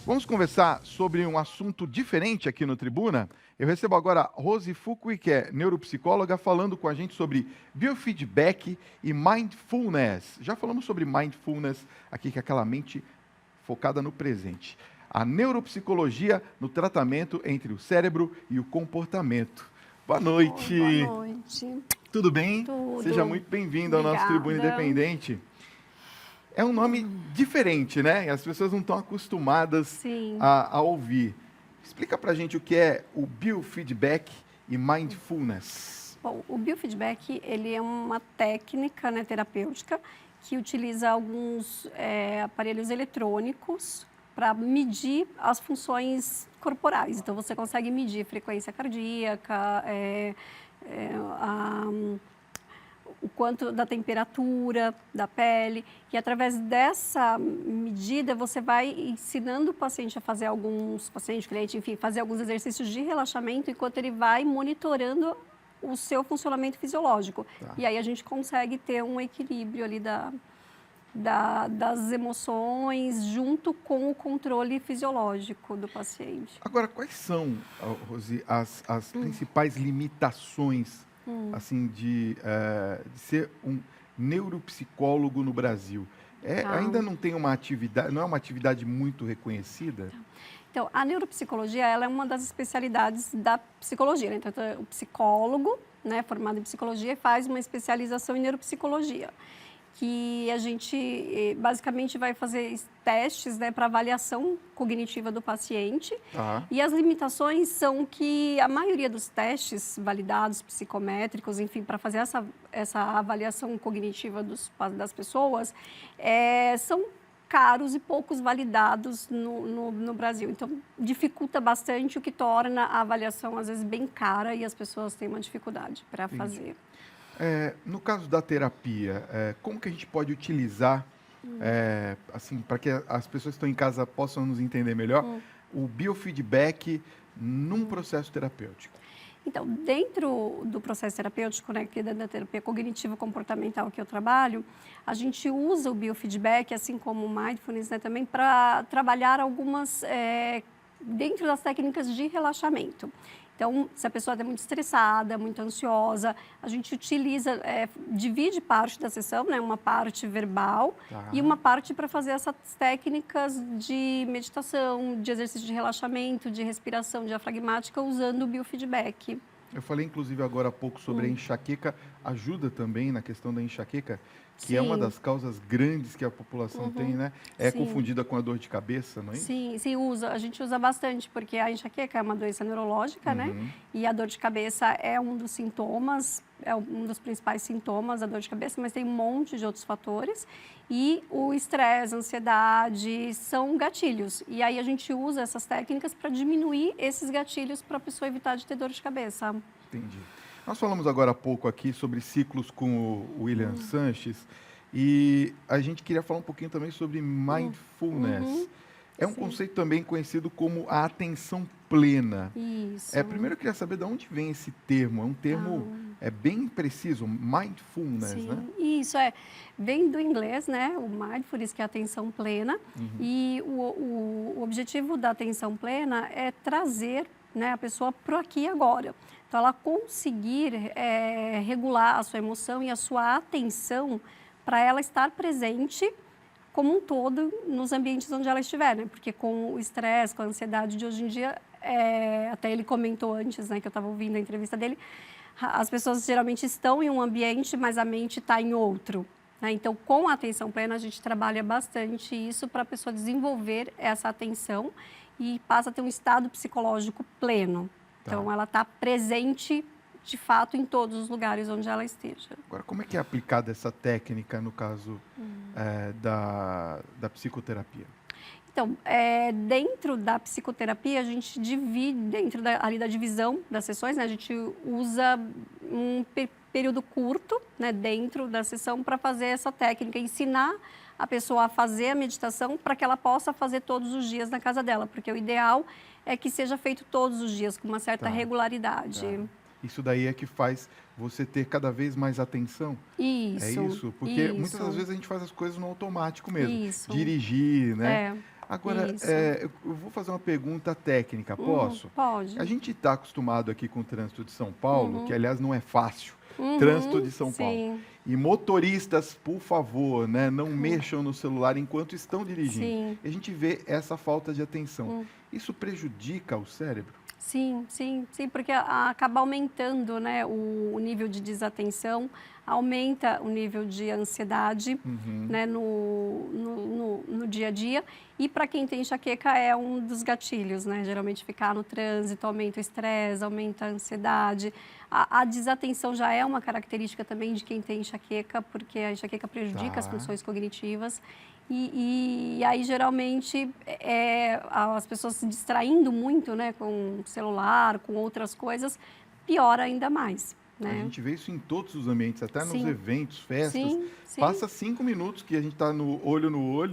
Vamos conversar sobre um assunto diferente aqui no Tribuna. Eu recebo agora Rose Fukui, que é neuropsicóloga, falando com a gente sobre biofeedback e mindfulness. Já falamos sobre mindfulness aqui, que é aquela mente focada no presente. A neuropsicologia no tratamento entre o cérebro e o comportamento. Boa Oi, boa noite. noite. Tudo bem? Seja Tudo. muito bem-vindo ao nosso Tribuna Obrigada. Independente. É um nome diferente, né? As pessoas não estão acostumadas Sim. a ouvir. Explica pra gente o que é o biofeedback e mindfulness. Bom, o biofeedback, ele é uma técnica, né, terapêutica que utiliza alguns aparelhos eletrônicos para medir as funções corporais. Então, você consegue medir frequência cardíaca, a o quanto da temperatura da pele, e através dessa medida você vai ensinando o paciente a fazer cliente, enfim, fazer alguns exercícios de relaxamento enquanto ele vai monitorando o seu funcionamento fisiológico. Tá. E aí a gente consegue ter um equilíbrio ali das emoções junto com o controle fisiológico do paciente. Agora, quais são, Rosi, as principais limitações assim de ser um neuropsicólogo no Brasil? Tá? Ainda não tem uma atividade, não é uma atividade muito reconhecida? Então, a neuropsicologia, ela é uma das especialidades da psicologia, né? Então, o psicólogo, né, formado em psicologia, faz uma especialização em neuropsicologia, que a gente basicamente vai fazer testes, né, para avaliação cognitiva do paciente. Tá. E as limitações são que a maioria dos testes validados, psicométricos, enfim, para fazer essa avaliação cognitiva das pessoas, são caros e poucos validados no Brasil. Então, dificulta bastante, o que torna a avaliação, às vezes, bem cara e as pessoas têm uma dificuldade para fazer. No caso da terapia, como que a gente pode utilizar, assim, para que as pessoas que estão em casa possam nos entender melhor, o biofeedback num processo terapêutico? Então, dentro do processo terapêutico, né, que é da terapia cognitivo-comportamental que eu trabalho, a gente usa o biofeedback, assim como o mindfulness, né, também para trabalhar algumas, dentro das técnicas de relaxamento. Então, se a pessoa está muito estressada, muito ansiosa, a gente utiliza, divide parte da sessão, né, uma parte verbal e uma parte para fazer essas técnicas de meditação, de exercício de relaxamento, de respiração diafragmática, usando o biofeedback. Eu falei, inclusive, agora há pouco sobre a enxaqueca. Ajuda também na questão da enxaqueca, que é uma Sim. das causas grandes que a população tem, né? É Sim. confundida com a dor de cabeça, não é isso? Sim, sim, a gente usa bastante, porque a enxaqueca é uma doença neurológica, né? E a dor de cabeça é um dos sintomas, é um dos principais sintomas da dor de cabeça, mas tem um monte de outros fatores. E o estresse, a ansiedade são gatilhos. E aí a gente usa essas técnicas para diminuir esses gatilhos para a pessoa evitar de ter dor de cabeça. Entendi. Nós falamos agora há pouco aqui sobre ciclos com o William Sanches e a gente queria falar um pouquinho também sobre mindfulness. É um Sim. conceito também conhecido como a atenção plena. Isso. Primeiro eu queria saber de onde vem esse termo. É um termo bem preciso, mindfulness, Sim, né? isso vem do inglês, né? O mindfulness, que é a atenção plena. E o objetivo da atenção plena é trazer, né, a pessoa para o aqui e agora. Então, ela conseguir regular a sua emoção e a sua atenção para ela estar presente como um todo nos ambientes onde ela estiver, né? Porque com o estresse, com a ansiedade de hoje em dia, até ele comentou antes, né, que eu estava ouvindo a entrevista dele, as pessoas geralmente estão em um ambiente, mas a mente está em outro, né? Então, com a atenção plena, a gente trabalha bastante isso para a pessoa desenvolver essa atenção e passa a ter um estado psicológico pleno. Então, ela está presente, de fato, em todos os lugares onde ela esteja. Agora, como é que é aplicada essa técnica no caso da psicoterapia? Então, dentro da psicoterapia, a gente divide, dentro ali da divisão das sessões, né, a gente usa um período curto, né, dentro da sessão para fazer essa técnica, ensinar a pessoa a fazer a meditação para que ela possa fazer todos os dias na casa dela, porque o ideal é que seja feito todos os dias, com uma certa regularidade. Isso daí é que faz você ter cada vez mais atenção? Isso. É isso? Porque muitas das vezes a gente faz as coisas no automático mesmo. Isso. Dirigir, né? Agora, Isso. eu vou fazer uma pergunta técnica, posso? Pode. A gente está acostumado aqui com o trânsito de São Paulo, que aliás não é fácil, trânsito Uhum, de São Paulo. sim, E motoristas, por favor, né, não mexam no celular enquanto estão dirigindo. sim. E a gente vê essa falta de atenção. Isso prejudica o cérebro? Sim, sim, sim, porque acaba aumentando, né, o nível de desatenção, aumenta o nível de ansiedade, né, no dia a dia. E para quem tem enxaqueca é um dos gatilhos, né? Geralmente ficar no trânsito aumenta o estresse, aumenta a ansiedade. A desatenção já é uma característica também de quem tem enxaqueca, porque a enxaqueca prejudica as Tá. funções cognitivas. E aí, geralmente, as pessoas se distraindo muito, né, com o celular, com outras coisas, piora ainda mais, A né? gente vê isso em todos os ambientes, até nos Sim, eventos, festas. sim, sim, Passa 5 minutos que a gente está no olho,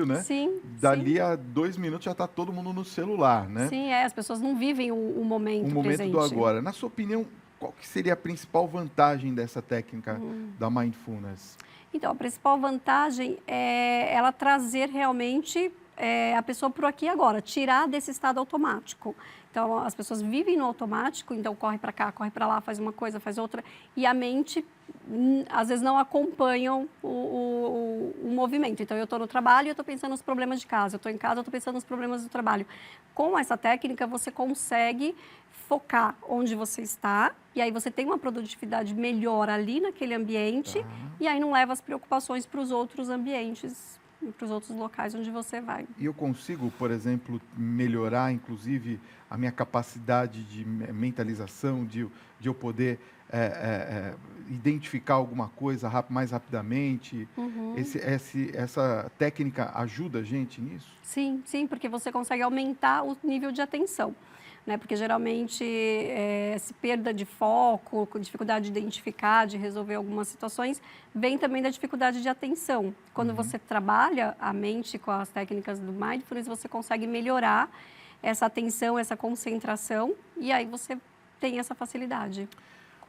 né? sim, sim, Dali a 2 minutos já está todo mundo no celular, né? sim, as pessoas não vivem o O momento momento do presente. agora. Na sua opinião, qual que seria a principal vantagem dessa técnica da mindfulness? Então, a principal vantagem é ela trazer realmente a pessoa para o aqui e agora, tirar desse estado automático. Então, as pessoas vivem no automático, então corre para cá, corre para lá, faz uma coisa, faz outra, e a mente, às vezes, não acompanham o movimento. Então, eu estou no trabalho e eu estou pensando nos problemas de casa, eu estou em casa, eu estou pensando nos problemas do trabalho. Com essa técnica, você consegue focar onde você está, e aí você tem uma produtividade melhor ali naquele ambiente, e aí não leva as preocupações para os outros ambientes, para os outros locais onde você vai. E eu consigo, por exemplo, melhorar, inclusive, a minha capacidade de mentalização, de eu poder identificar alguma coisa mais rapidamente? Essa técnica ajuda a gente nisso? Sim, sim, porque você consegue aumentar o nível de atenção, né? Porque geralmente essa perda de foco, com dificuldade de identificar, de resolver algumas situações, vem também da dificuldade de atenção. Quando você trabalha a mente com as técnicas do Mindfulness, você consegue melhorar essa atenção, essa concentração, e aí você tem essa facilidade.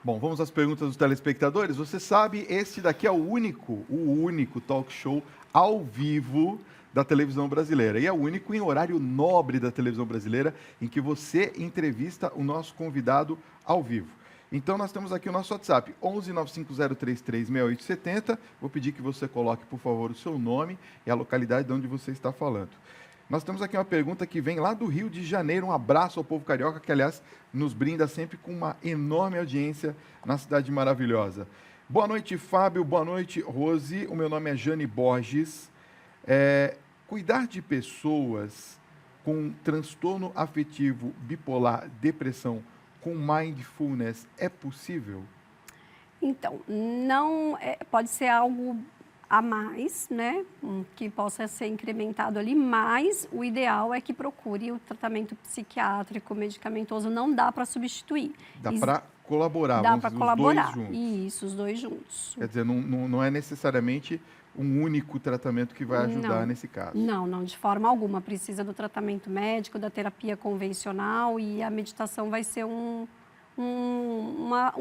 Bom, vamos às perguntas dos telespectadores. Você sabe, este daqui é o único talk show ao vivo da televisão brasileira. E é o único em horário nobre da televisão brasileira em que você entrevista o nosso convidado ao vivo. Então, nós temos aqui o nosso WhatsApp, 11 95033 6870. Vou pedir que você coloque, por favor, o seu nome e a localidade de onde você está falando. Nós temos aqui uma pergunta que vem lá do Rio de Janeiro. Um abraço ao povo carioca, que, aliás, nos brinda sempre com uma enorme audiência na cidade maravilhosa. Boa noite, Fábio. Boa noite, Rose. O meu nome é Jane Borges. Cuidar de pessoas com transtorno afetivo bipolar, depressão, com mindfulness, é possível? Então, não pode ser algo a mais, né, que possa ser incrementado ali, mas o ideal é que procure o tratamento psiquiátrico, medicamentoso, não dá para substituir. Dá para colaborar, Dá vamos para dizer, colaborar. os dois juntos. Isso, os dois juntos. Quer dizer, não é necessariamente um único tratamento que vai ajudar nesse caso. Não, de forma alguma. Precisa do tratamento médico, da terapia convencional, e a meditação vai ser um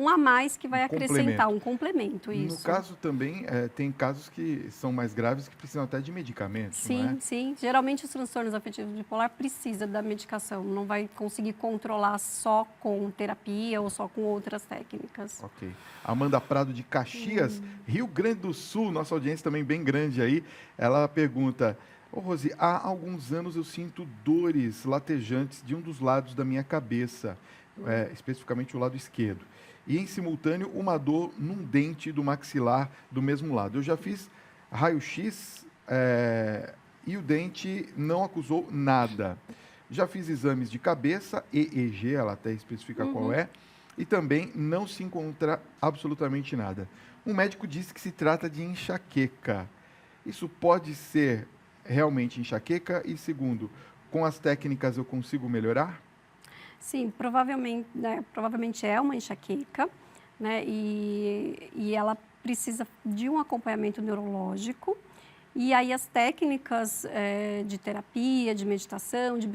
a mais que vai acrescentar, um complemento, isso. No caso também, tem casos que são mais graves que precisam até de medicamentos, sim, não é? Sim. Geralmente os transtornos afetivos bipolar precisa da medicação, não vai conseguir controlar só com terapia ou só com outras técnicas. Ok. Amanda Prado de Caxias, Rio Grande do Sul, nossa audiência também bem grande aí, ela pergunta: Ô Rose, há alguns anos eu sinto dores latejantes de um dos lados da minha cabeça, especificamente o lado esquerdo, e em simultâneo uma dor num dente do maxilar do mesmo lado. Eu já fiz raio-x e o dente não acusou nada. Já fiz exames de cabeça, EEG, ela até especifica qual é, e também não se encontra absolutamente nada. Um médico disse que se trata de enxaqueca. Isso pode ser realmente enxaqueca? E segundo, com as técnicas eu consigo melhorar? Sim, provavelmente é uma enxaqueca, né? E ela precisa de um acompanhamento neurológico. E aí as técnicas de terapia, de meditação, de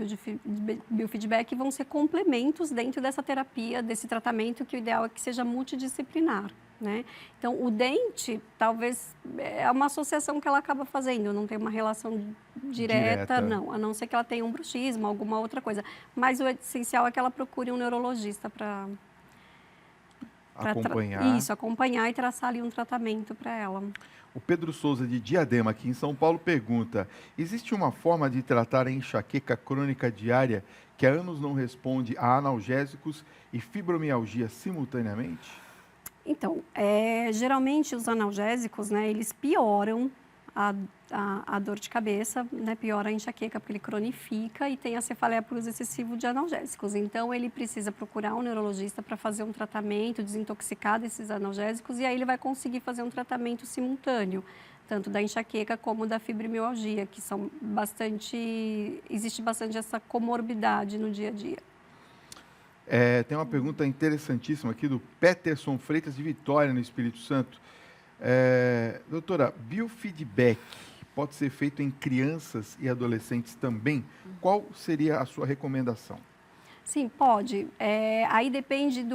biofeedback vão ser complementos dentro dessa terapia, desse tratamento, que o ideal é que seja multidisciplinar, né? Então, o dente, talvez, é uma associação que ela acaba fazendo, não tem uma relação direta, não, a não ser que ela tenha um bruxismo, alguma outra coisa. Mas o essencial é que ela procure um neurologista para acompanhar. Isso, acompanhar e traçar ali um tratamento para ela. O Pedro Souza, de Diadema, aqui em São Paulo, pergunta: existe uma forma de tratar a enxaqueca crônica diária que há anos não responde a analgésicos e fibromialgia simultaneamente? Então, geralmente os analgésicos, né, eles pioram a dor de cabeça, né, piora a enxaqueca, porque ele cronifica e tem a cefaleia por uso excessivo de analgésicos. Então, ele precisa procurar um neurologista para fazer um tratamento, desintoxicar desses analgésicos, e aí ele vai conseguir fazer um tratamento simultâneo, tanto da enxaqueca como da fibromialgia, que são existe bastante essa comorbidade no dia a dia. Tem uma pergunta interessantíssima aqui do Peterson Freitas, de Vitória, no Espírito Santo. Doutora, biofeedback pode ser feito em crianças e adolescentes também? Qual seria a sua recomendação? Sim, pode. Aí depende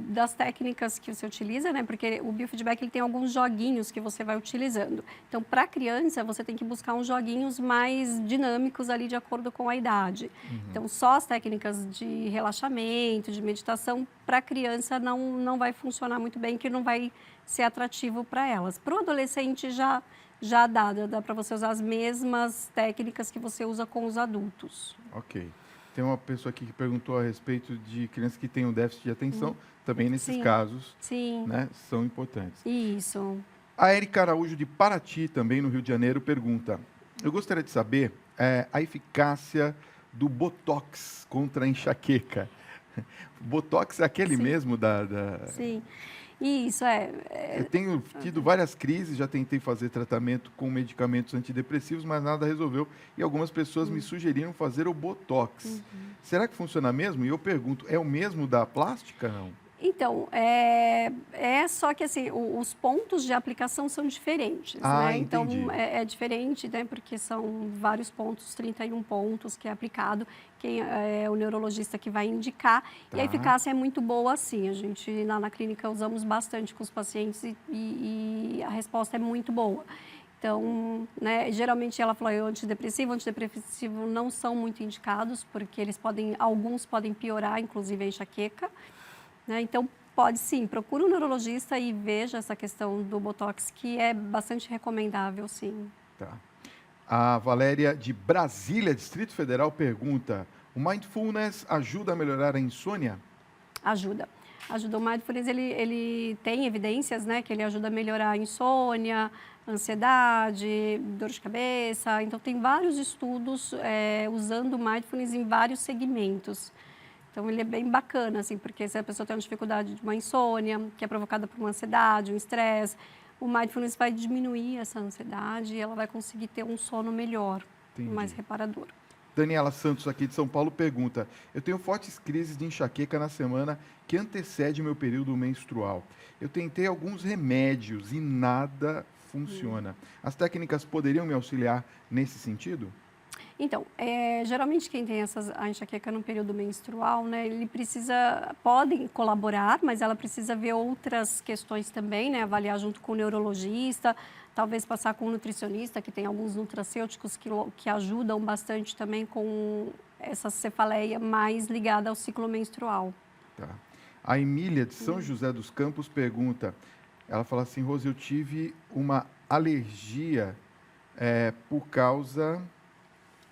das técnicas que você utiliza, né? Porque o biofeedback ele tem alguns joguinhos que você vai utilizando. Então, para criança, você tem que buscar uns joguinhos mais dinâmicos ali de acordo com a idade. Então, só as técnicas de relaxamento, de meditação, para criança não vai funcionar muito bem, que não vai ser atrativo para elas. Para o adolescente já dá para você usar as mesmas técnicas que você usa com os adultos. Ok. Tem uma pessoa aqui que perguntou a respeito de crianças que têm um déficit de atenção. Também nesses casos, né, são importantes. Isso. A Érica Araújo, de Paraty, também no Rio de Janeiro, pergunta: eu gostaria de saber a eficácia do Botox contra a enxaqueca. Botox é aquele mesmo da... Sim. Isso, Eu tenho tido várias crises, já tentei fazer tratamento com medicamentos antidepressivos, mas nada resolveu. E algumas pessoas me sugeriram fazer o Botox. Será que funciona mesmo? E eu pergunto, é o mesmo da plástica, não? Então, só que assim, os pontos de aplicação são diferentes, né? Então, é diferente, né? Porque são vários pontos, 31 pontos que é aplicado, quem é o neurologista que vai indicar, e a eficácia é muito boa, assim. A gente, lá na clínica, usamos bastante com os pacientes e a resposta é muito boa. Então, né, geralmente ela falou, antidepressivo não são muito indicados, porque alguns podem piorar, inclusive a enxaqueca. Né? Então, pode sim, procure um neurologista e veja essa questão do Botox, que é bastante recomendável, sim. Tá. A Valéria, de Brasília, Distrito Federal, pergunta: o Mindfulness ajuda a melhorar a insônia? Ajuda. O Mindfulness, ele tem evidências, né, que ele ajuda a melhorar a insônia, ansiedade, dor de cabeça. Então, tem vários estudos usando o Mindfulness em vários segmentos. Então, ele é bem bacana, assim, porque se a pessoa tem uma dificuldade de uma insônia, que é provocada por uma ansiedade, um estresse, o Mindfulness vai diminuir essa ansiedade e ela vai conseguir ter um sono melhor, mais reparador. Daniela Santos, aqui de São Paulo, pergunta: eu tenho fortes crises de enxaqueca na semana que antecede meu período menstrual. Eu tentei alguns remédios e nada funciona. As técnicas poderiam me auxiliar nesse sentido? Então, geralmente quem tem a enxaqueca no período menstrual, né, podem colaborar, mas ela precisa ver outras questões também, né, avaliar junto com o neurologista, talvez passar com o nutricionista, que tem alguns nutracêuticos que ajudam bastante também com essa cefaleia mais ligada ao ciclo menstrual. Tá. A Emília, de São José dos Campos, pergunta, ela fala assim: Rose, eu tive uma alergia por causa...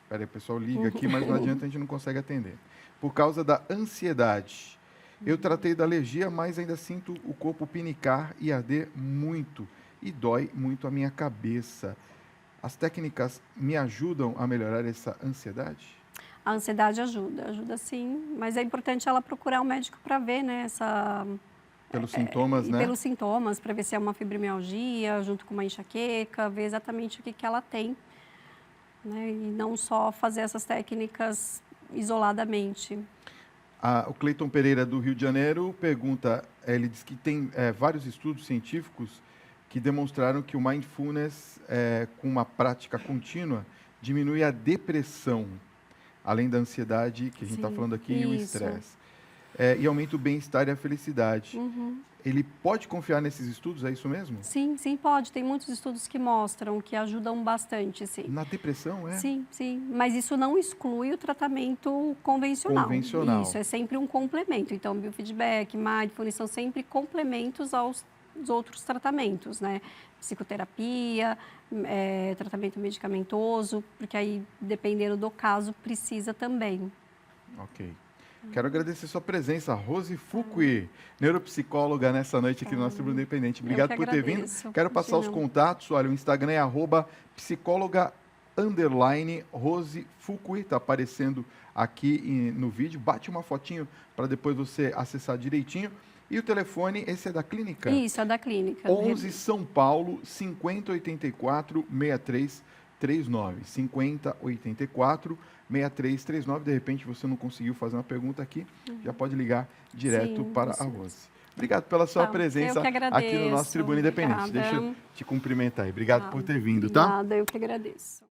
Espera aí, o pessoal liga aqui, mas não adianta, a gente não consegue atender. Por causa da ansiedade. Eu tratei da alergia, mas ainda sinto o corpo pinicar e arder muito. E dói muito a minha cabeça. As técnicas me ajudam a melhorar essa ansiedade? A ansiedade ajuda sim. Mas é importante ela procurar um médico para ver, né, pelos sintomas, né? Pelos sintomas, para ver se é uma fibromialgia, junto com uma enxaqueca, ver exatamente o que ela tem. Né, e não só fazer essas técnicas isoladamente. O Cleiton Pereira, do Rio de Janeiro, pergunta, ele diz que tem vários estudos científicos que demonstraram que o mindfulness, com uma prática contínua, diminui a depressão, além da ansiedade, que a gente está falando aqui, e o estresse. e aumenta o bem-estar e a felicidade. Uhum. Ele pode confiar nesses estudos, é isso mesmo? Sim, sim, pode. Tem muitos estudos que mostram, que ajudam bastante, sim. Na depressão, é? Sim, sim. Mas isso não exclui o tratamento convencional. Convencional. Isso, é sempre um complemento. Então, biofeedback, mindfulness são sempre complementos aos outros tratamentos, né? Psicoterapia, tratamento medicamentoso, porque aí, dependendo do caso, precisa também. Ok. Quero agradecer sua presença, Rose Fukui, neuropsicóloga, nessa noite aqui no nosso Tribuna Independente. Obrigado por ter vindo. Quero passar os contatos. Olha, o Instagram é @psicóloga_Rose Fukui, está aparecendo aqui no vídeo. Bate uma fotinho para depois você acessar direitinho. E o telefone, esse é da clínica? Isso, é da clínica. 11 São Paulo, 5084-6339. 5084-6339. De repente você não conseguiu fazer uma pergunta aqui, já pode ligar direto para a Rose. Obrigado pela sua presença aqui no nosso Tribuna Independente. Deixa eu te cumprimentar aí. Obrigado por ter vindo, tá? Nada, eu que agradeço.